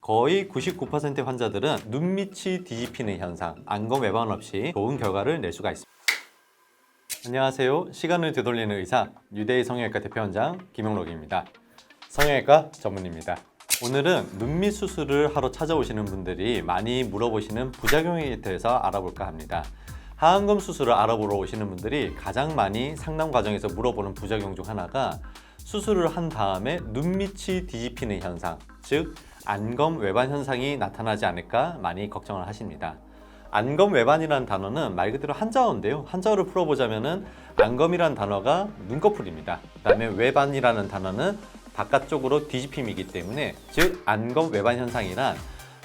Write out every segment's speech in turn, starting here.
거의 99%의 환자들은 눈밑이 뒤집히는 현상, 안검 외반 없이 좋은 결과를 낼 수가 있습니다. 안녕하세요. 시간을 되돌리는 의사, 뉴데이 성형외과 대표원장 김용록입니다. 성형외과 전문입니다. 오늘은 눈밑 수술을 하러 찾아오시는 분들이 많이 물어보시는 부작용에 대해서 알아볼까 합니다. 하안검 수술을 알아보러 오시는 분들이 가장 많이 상담 과정에서 물어보는 부작용 중 하나가 수술을 한 다음에 눈밑이 뒤집히는 현상, 즉 안검 외반 현상이 나타나지 않을까 많이 걱정을 하십니다. 안검 외반이라는 단어는 말 그대로 한자어인데요. 한자어를 풀어보자면은 안검이라는 단어가 눈꺼풀입니다. 그 다음에 외반이라는 단어는 바깥쪽으로 뒤집힘이기 때문에 즉 안검 외반 현상이란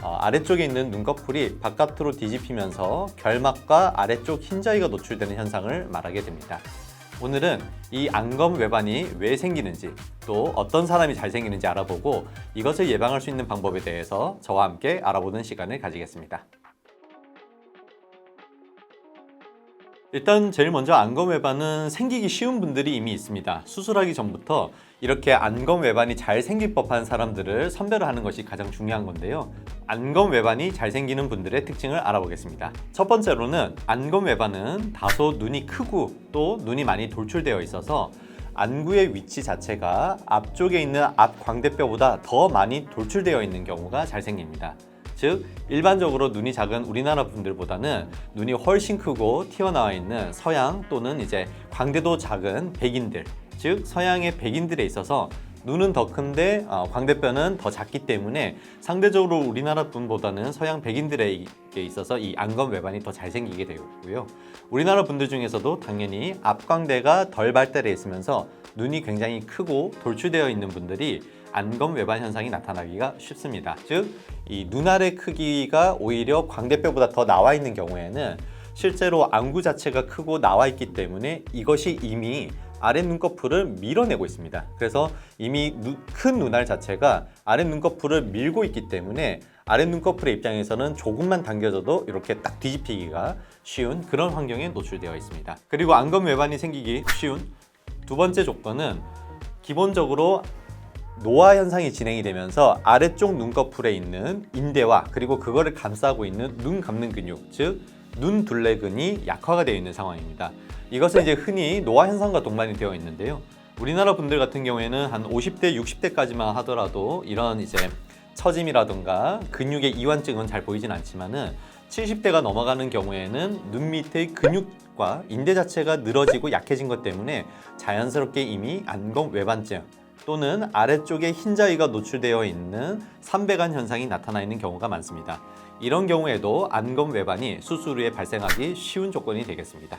아래쪽에 있는 눈꺼풀이 바깥으로 뒤집히면서 결막과 아래쪽 흰자위가 노출되는 현상을 말하게 됩니다. 오늘은 이 안검 외반이 왜 생기는지 또 어떤 사람이 잘 생기는지 알아보고 이것을 예방할 수 있는 방법에 대해서 저와 함께 알아보는 시간을 가지겠습니다. 일단 제일 먼저 안검 외반은 생기기 쉬운 분들이 이미 있습니다. 수술하기 전부터 이렇게 안검 외반이 잘 생길 법한 사람들을 선별을 하는 것이 가장 중요한 건데요. 안검 외반이 잘 생기는 분들의 특징을 알아보겠습니다. 첫 번째로는 안검 외반은 다소 눈이 크고 또 눈이 많이 돌출되어 있어서 안구의 위치 자체가 앞쪽에 있는 앞 광대뼈보다 더 많이 돌출되어 있는 경우가 잘 생깁니다. 즉 일반적으로 눈이 작은 우리나라 분들보다는 눈이 훨씬 크고 튀어나와 있는 서양 또는 이제 광대도 작은 백인들, 즉 서양의 백인들에 있어서 눈은 더 큰데 광대뼈는 더 작기 때문에 상대적으로 우리나라 분보다는 서양 백인들에 있어서 이 안검 외반이 더 잘 생기게 되고요. 우리나라 분들 중에서도 당연히 앞광대가 덜 발달해 있으면서 눈이 굉장히 크고 돌출되어 있는 분들이 안검 외반 현상이 나타나기가 쉽습니다. 즉, 이 눈알의 크기가 오히려 광대뼈보다 더 나와 있는 경우에는 실제로 안구 자체가 크고 나와 있기 때문에 이것이 이미 아래 눈꺼풀을 밀어내고 있습니다. 그래서 이미 큰 눈알 자체가 아래 눈꺼풀을 밀고 있기 때문에 아래 눈꺼풀의 입장에서는 조금만 당겨져도 이렇게 딱 뒤집히기가 쉬운 그런 환경에 노출되어 있습니다. 그리고 안검 외반이 생기기 쉬운 두 번째 조건은 기본적으로 노화 현상이 진행이 되면서 아래쪽 눈꺼풀에 있는 인대와 그리고 그거를 감싸고 있는 눈 감는 근육, 즉 눈둘레근이 약화가 되어 있는 상황입니다. 이것은 이제 흔히 노화 현상과 동반이 되어 있는데요. 우리나라 분들 같은 경우에는 한 50대, 60대까지만 하더라도 이런 이제 처짐이라든가 근육의 이완증은 잘 보이진 않지만은 70대가 넘어가는 경우에는 눈 밑의 근육과 인대 자체가 늘어지고 약해진 것 때문에 자연스럽게 이미 안검 외반증 또는 아래쪽에 흰자위가 노출되어 있는 삼배간 현상이 나타나 있는 경우가 많습니다. 이런 경우에도 안검 외반이 수술 후에 발생하기 쉬운 조건이 되겠습니다.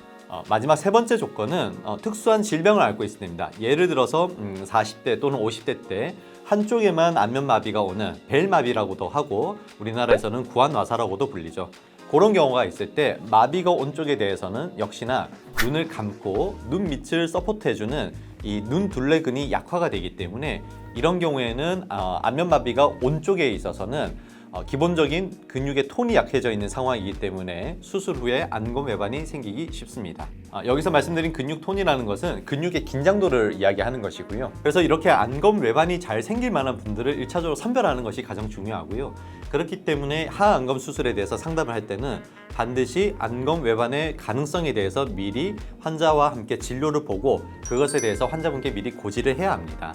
마지막 세 번째 조건은 특수한 질병을 앓고 있을 때입니다. 예를 들어서 40대 또는 50대 때 한쪽에만 안면마비가 오는 벨마비라고도 하고 우리나라에서는 구안와사라고도 불리죠. 그런 경우가 있을 때 마비가 온 쪽에 대해서는 역시나 눈을 감고 눈 밑을 서포트해주는 이 눈 둘레근이 약화가 되기 때문에 이런 경우에는 안면마비가 온 쪽에 있어서는 기본적인 근육의 톤이 약해져 있는 상황이기 때문에 수술 후에 안검 외반이 생기기 쉽습니다. 여기서 말씀드린 근육 톤이라는 것은 근육의 긴장도를 이야기하는 것이고요. 그래서 이렇게 안검 외반이 잘 생길 만한 분들을 1차적으로 선별하는 것이 가장 중요하고요. 그렇기 때문에 하안검 수술에 대해서 상담을 할 때는 반드시 안검 외반의 가능성에 대해서 미리 환자와 함께 진료를 보고 그것에 대해서 환자분께 미리 고지를 해야 합니다.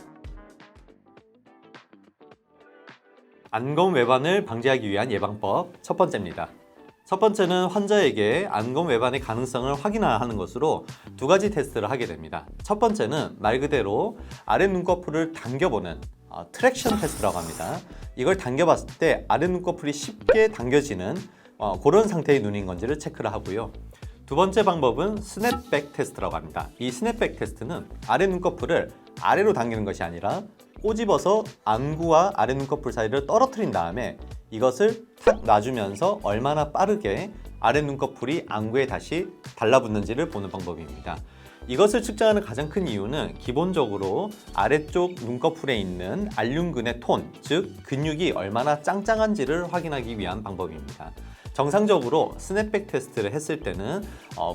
안검 외반을 방지하기 위한 예방법 첫 번째입니다. 첫 번째는 환자에게 안검 외반의 가능성을 확인하는 것으로 두 가지 테스트를 하게 됩니다. 첫 번째는 말 그대로 아래 눈꺼풀을 당겨보는 트랙션 테스트라고 합니다. 이걸 당겨봤을 때 아래 눈꺼풀이 쉽게 당겨지는 그런 상태의 눈인 건지를 체크를 하고요. 두 번째 방법은 스냅백 테스트라고 합니다. 이 스냅백 테스트는 아래 눈꺼풀을 아래로 당기는 것이 아니라 꼬집어서 안구와 아래 눈꺼풀 사이를 떨어뜨린 다음에 이것을 탁 놔주면서 얼마나 빠르게 아래 눈꺼풀이 안구에 다시 달라붙는지를 보는 방법입니다. 이것을 측정하는 가장 큰 이유는 기본적으로 아래쪽 눈꺼풀에 있는 알륜근의 톤, 즉 근육이 얼마나 짱짱한지를 확인하기 위한 방법입니다. 정상적으로 스냅백 테스트를 했을 때는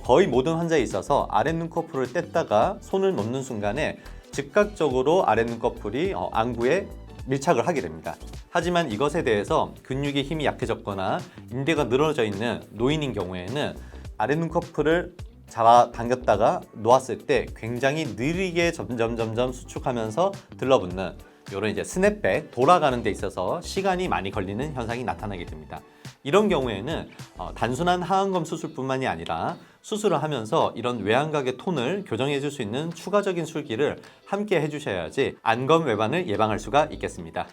거의 모든 환자에 있어서 아래 눈꺼풀을 뗐다가 손을 놓는 순간에 즉각적으로 아래 눈꺼풀이 안구에 밀착을 하게 됩니다. 하지만 이것에 대해서 근육의 힘이 약해졌거나 인대가 늘어져 있는 노인인 경우에는 아래 눈꺼풀을 잡아 당겼다가 놓았을 때 굉장히 느리게 점점 수축하면서 들러붙는 이런 이제 스냅백, 돌아가는 데 있어서 시간이 많이 걸리는 현상이 나타나게 됩니다. 이런 경우에는 단순한 하안검 수술뿐만이 아니라 수술을 하면서 이런 외양각의 톤을 교정해 줄 수 있는 추가적인 술기를 함께 해주셔야지 안검 외반을 예방할 수가 있겠습니다.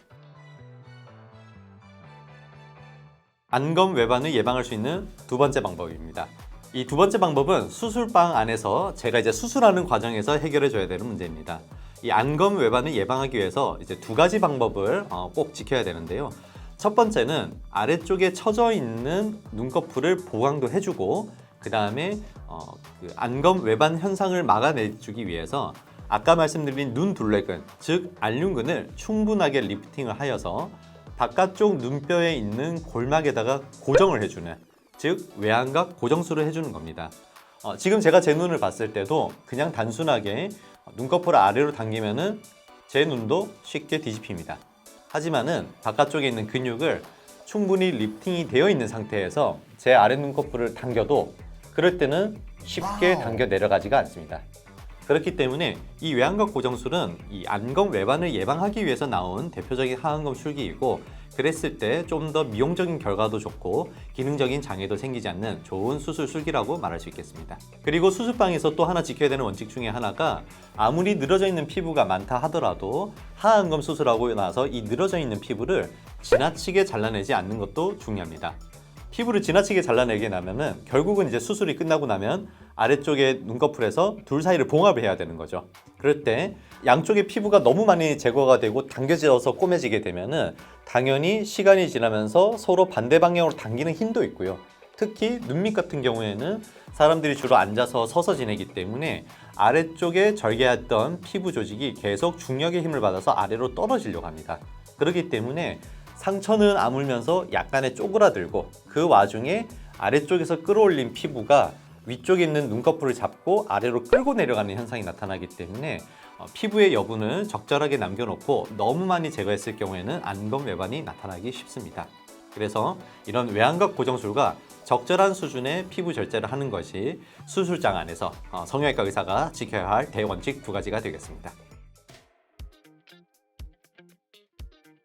안검 외반을 예방할 수 있는 두 번째 방법입니다. 이 두 번째 방법은 수술방 안에서 제가 이제 수술하는 과정에서 해결해 줘야 되는 문제입니다. 이 안검 외반을 예방하기 위해서 이제 두 가지 방법을 꼭 지켜야 되는데요. 첫 번째는 아래쪽에 처져 있는 눈꺼풀을 보강도 해주고 그 다음에 그 안검 외반 현상을 막아내주기 위해서 아까 말씀드린 눈 둘레근, 즉 안륜근을 충분하게 리프팅을 하여서 바깥쪽 눈뼈에 있는 골막에다가 고정을 해주는, 즉 외양각 고정술을 해주는 겁니다. 지금 제가 제 눈을 봤을 때도 그냥 단순하게 눈꺼풀을 아래로 당기면은 제 눈도 쉽게 뒤집힙니다. 하지만은 바깥쪽에 있는 근육을 충분히 리프팅이 되어 있는 상태에서 제 아래 눈꺼풀을 당겨도 그럴 때는 쉽게 당겨 내려가지가 않습니다. 그렇기 때문에 이 외양각 고정술은 이 안검 외반을 예방하기 위해서 나온 대표적인 하안검 술기이고, 그랬을 때 좀 더 미용적인 결과도 좋고 기능적인 장애도 생기지 않는 좋은 수술 술기라고 말할 수 있겠습니다. 그리고 수술방에서 또 하나 지켜야 되는 원칙 중에 하나가 아무리 늘어져 있는 피부가 많다 하더라도 하안검 수술하고 나서 이 늘어져 있는 피부를 지나치게 잘라내지 않는 것도 중요합니다. 피부를 지나치게 잘라내게 나면은 결국은 이제 수술이 끝나고 나면 아래쪽에 눈꺼풀에서 둘 사이를 봉합을 해야 되는 거죠. 그럴 때 양쪽의 피부가 너무 많이 제거가 되고 당겨져서 꼬매지게 되면은 당연히 시간이 지나면서 서로 반대 방향으로 당기는 힘도 있고요. 특히 눈밑 같은 경우에는 사람들이 주로 앉아서 서서 지내기 때문에 아래쪽에 절개했던 피부 조직이 계속 중력의 힘을 받아서 아래로 떨어지려고 합니다. 그렇기 때문에 상처는 아물면서 약간의 쪼그라들고 그 와중에 아래쪽에서 끌어올린 피부가 위쪽에 있는 눈꺼풀을 잡고 아래로 끌고 내려가는 현상이 나타나기 때문에 피부의 여분을 적절하게 남겨놓고 너무 많이 제거했을 경우에는 안검 외반이 나타나기 쉽습니다. 그래서 이런 외양각 고정술과 적절한 수준의 피부 절제를 하는 것이 수술장 안에서 성형외과 의사가 지켜야 할 대원칙 두 가지가 되겠습니다.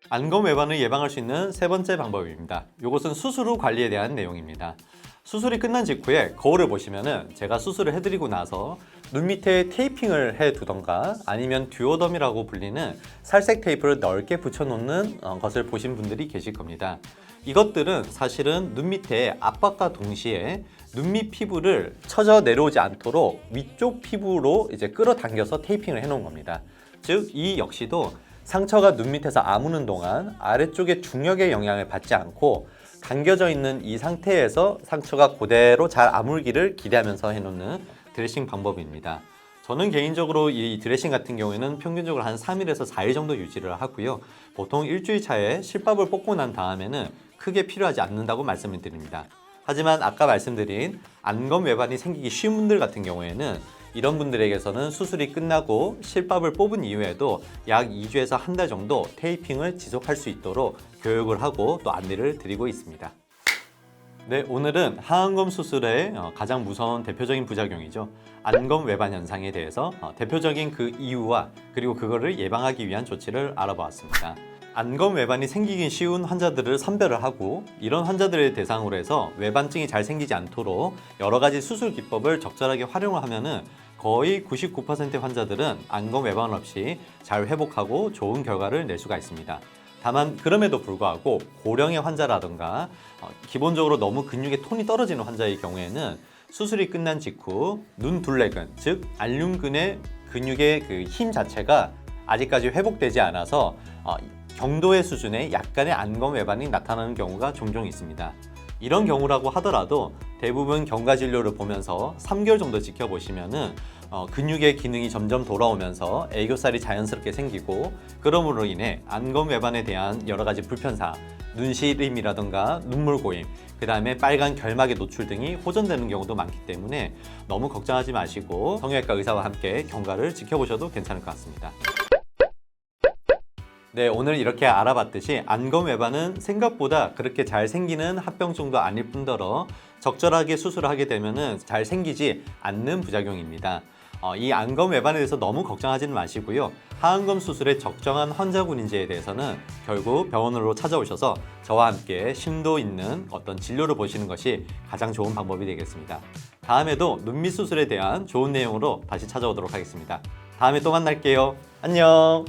안검 외반을 예방할 수 있는 세 번째 방법입니다. 이것은 수술 후 관리에 대한 내용입니다. 수술이 끝난 직후에 거울을 보시면은 제가 수술을 해드리고 나서 눈 밑에 테이핑을 해두던가 아니면 듀오덤이라고 불리는 살색 테이프를 넓게 붙여놓는 것을 보신 분들이 계실 겁니다. 이것들은 사실은 눈 밑에 압박과 동시에 눈 밑 피부를 처져 내려오지 않도록 위쪽 피부로 이제 끌어당겨서 테이핑을 해놓은 겁니다. 즉, 이 역시도 상처가 눈 밑에서 아무는 동안 아래쪽의 중력의 영향을 받지 않고 당겨져 있는 이 상태에서 상처가 그대로 잘 아물기를 기대하면서 해놓는 드레싱 방법입니다. 저는 개인적으로 이 드레싱 같은 경우에는 평균적으로 한 3일에서 4일 정도 유지를 하고요. 보통 일주일 차에 실밥을 뽑고 난 다음에는 크게 필요하지 않는다고 말씀을 드립니다. 하지만 아까 말씀드린 안검 외반이 생기기 쉬운 분들 같은 경우에는 이런 분들에게서는 수술이 끝나고 실밥을 뽑은 이후에도 약 2주에서 한 달 정도 테이핑을 지속할 수 있도록 교육을 하고 또 안내를 드리고 있습니다. 네, 오늘은 하안검 수술의 가장 무서운 대표적인 부작용이죠. 안검 외반 현상에 대해서 대표적인 그 이유와 그리고 그거를 예방하기 위한 조치를 알아보았습니다. 안검 외반이 생기기 쉬운 환자들을 선별을 하고 이런 환자들을 대상으로 해서 외반증이 잘 생기지 않도록 여러 가지 수술 기법을 적절하게 활용을 하면은 거의 99%의 환자들은 안검 외반 없이 잘 회복하고 좋은 결과를 낼 수가 있습니다. 다만 그럼에도 불구하고 고령의 환자라든가 기본적으로 너무 근육의 톤이 떨어지는 환자의 경우에는 수술이 끝난 직후 눈 둘레근, 즉 안륜근의 근육의 그 힘 자체가 아직까지 회복되지 않아서 경도의 수준의 약간의 안검 외반이 나타나는 경우가 종종 있습니다. 이런 경우라고 하더라도 대부분 경과 진료를 보면서 3개월 정도 지켜보시면은 근육의 기능이 점점 돌아오면서 애교살이 자연스럽게 생기고 그러므로 인해 안검 외반에 대한 여러 가지 불편사, 눈시림이라던가 눈물 고임, 그 다음에 빨간 결막의 노출 등이 호전되는 경우도 많기 때문에 너무 걱정하지 마시고 성형외과 의사와 함께 경과를 지켜보셔도 괜찮을 것 같습니다. 네, 오늘 이렇게 알아봤듯이 안검외반은 생각보다 그렇게 잘 생기는 합병증도 아닐 뿐더러 적절하게 수술을 하게 되면 잘 생기지 않는 부작용입니다. 이 안검외반에 대해서 너무 걱정하지는 마시고요. 하안검 수술의 적정한 환자군인지에 대해서는 결국 병원으로 찾아오셔서 저와 함께 심도 있는 어떤 진료를 보시는 것이 가장 좋은 방법이 되겠습니다. 다음에도 눈밑 수술에 대한 좋은 내용으로 다시 찾아오도록 하겠습니다. 다음에 또 만날게요. 안녕!